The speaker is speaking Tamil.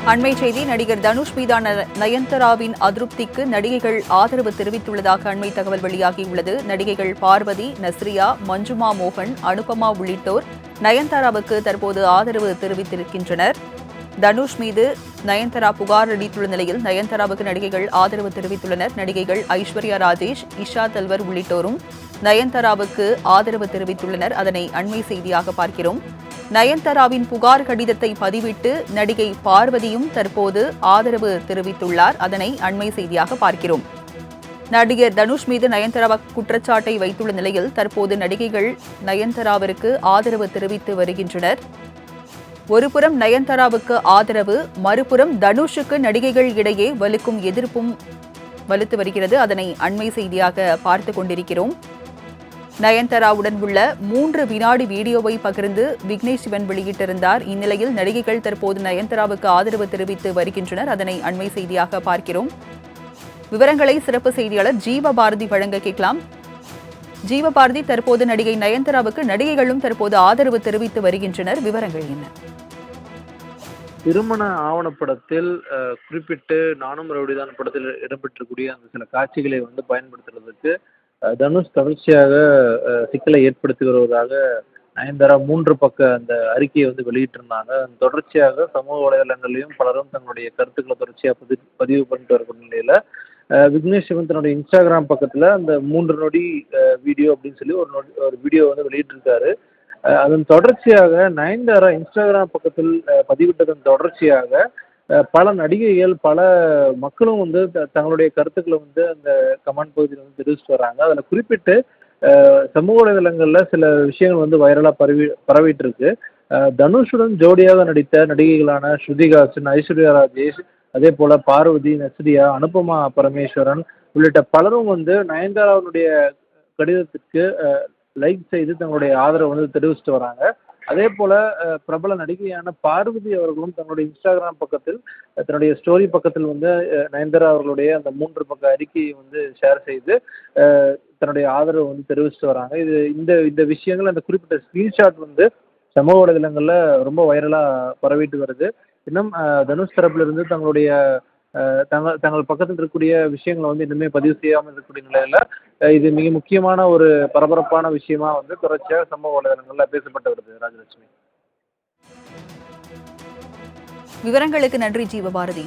அண்மை செய்தி நடிகர் தனுஷ் மீதான நயன்தாராவின் அதிருப்திக்கு நடிகைகள் ஆதரவு தெரிவித்துள்ளதாக அண்மை தகவல் வெளியாகியுள்ளது. நடிகைகள் பார்வதி, நஸ்ரியா, மஞ்சுமா மோகன், அனுபமா உள்ளிட்டோர் நயன்தாராவுக்கு தற்போது ஆதரவு தெரிவித்திருக்கின்றனர். தனுஷ் மீது நயன்தாரா புகார் அளித்துள்ள நிலையில் நயன்தாராவுக்கு நடிகைகள் ஆதரவு தெரிவித்துள்ளனர். நடிகைகள் ஐஸ்வர்யா ராஜேஷ், இஷா தல்வர் உள்ளிட்டோரும் நயன்தாராவுக்கு ஆதரவு தெரிவித்துள்ளனர். அதனை அண்மை செய்தியாக பார்க்கிறோம். நயன்தாராவின் புகார் கடிதத்தை பதிவிட்டு நடிகை பார்வதியும் தற்போது ஆதரவு தெரிவித்துள்ளார். அதனை அண்மை செய்தியாக பார்க்கிறோம். நடிகர் தனுஷ் மீது நயன்தாரா குற்றச்சாட்டை வைத்துள்ள நிலையில் தற்போது நடிகைகள் நயன்தாராவிற்கு ஆதரவு தெரிவித்து வருகின்றனர். ஒருபுறம் நயன்தாராவுக்கு ஆதரவு, மறுபுறம் தனுஷுக்கு நடிகைகள் இடையே வலுக்கும் எதிர்ப்பும் வலுத்து வருகிறது. அதனை அண்மை செய்தியாக பார்த்துக் கொண்டிருக்கிறோம். நயன்தாராவுடன் உள்ள 3 வினாடி வீடியோவை பகிர்ந்து விக்னேஷ் சிவன் வெளியிட்டிருந்தார். இந்நிலையில் நடிகைகள் தற்போது நயன்தாராவுக்கு ஆதரவு தெரிவித்து வருகின்றனர். அதனை அண்மை செய்தியாக பார்க்கிறோம். விவரங்களை சிறப்பு செய்தியாளர் ஜீவபாரதி வழங்க கேட்கலாம். ஜீவபாரதி, தற்போது நடிகை நயன்தாராவுக்கு நடிகைகளும் தற்போது ஆதரவு தெரிவித்து வருகின்றனர். விவரங்கள் என்ன? திருமண ஆவணப்படத்தில் குறிப்பிட்டு நானும் ரவுடிதான் படத்தில் இடம்பெற்றக்கூடிய அந்த சில காட்சிகளை பயன்படுத்துறதுக்கு தனுஷ் தொடர்ச்சியாக சிக்கலை ஏற்படுத்தி வருவதாக நயன்தாரா 3 பக்க அந்த அறிக்கையை வெளியிட்டிருந்தாங்க. தொடர்ச்சியாக சமூக வலைதளங்களையும் பலரும் தங்களுடைய கருத்துக்களை தொடர்ச்சியாக பதிவு பண்ணிட்டு வரக்கூடிய நிலையில விக்னேஷ் சிவன் தன்னுடைய இன்ஸ்டாகிராம் பக்கத்தில் அந்த 3 நொடி வீடியோ அப்படின்னு சொல்லி ஒரு வீடியோ வெளியிட்டிருக்காரு. அதன் தொடர்ச்சியாக நயன்தாரா இன்ஸ்டாகிராம் பக்கத்தில் பதிவிட்டதன் தொடர்ச்சியாக பல நடிகைகள், பல மக்களும் தங்களுடைய கருத்துக்களை அந்த கமெண்ட் பகுதியில் தெரிவிச்சுட்டு வராங்க. அதில் குறிப்பிட்டு சமூக வலைதளங்களில் சில விஷயங்கள் வைரலாக பரவிட்டு இருக்கு. தனுஷுடன் ஜோடியாக நடித்த நடிகைகளான ஸ்ருதிஹாசன், ஐஸ்வர்யா ராஜேஷ், அதே போல பார்வதி, நஸ்ரியா, அனுபமா பரமேஸ்வரன் உள்ளிட்ட பலரும் நயன்தாராவுடைய கடிதத்திற்கு லைக் செய்து தங்களுடைய ஆதரவு தெரிவிச்சுட்டு வராங்க. அதே போல பிரபல நடிகையான பார்வதி அவர்களும் தன்னுடைய இன்ஸ்டாகிராம் பக்கத்தில் தன்னுடைய ஸ்டோரி பக்கத்தில் நயன்தாரா அவர்களுடைய அந்த 3 பக்க அறிக்கையை ஷேர் செய்து தன்னுடைய ஆதரவு தெரிவிச்சுட்டு வராங்க. இந்த விஷயங்கள், அந்த குறிப்பிட்ட ஸ்கிரீன்ஷாட் சமூக வலைதளங்கள்ல ரொம்ப வைரலா பரவிட்டு வருது. இன்னும் தனுஷ் தரப்புல இருந்து தங்கள் பக்கத்தில் இருக்கக்கூடிய விஷயங்களை இன்னுமே பதிவு செய்யாமல் இருக்கக்கூடிய நிலையில இது மிக முக்கியமான ஒரு பரபரப்பான விஷயமா தொடர்ச்சியாக சமூக வலைதளங்கள்ல பேசப்பட்டு வருது. ராஜலட்சுமி, விவரங்களுக்கு நன்றி ஜீவபாரதி.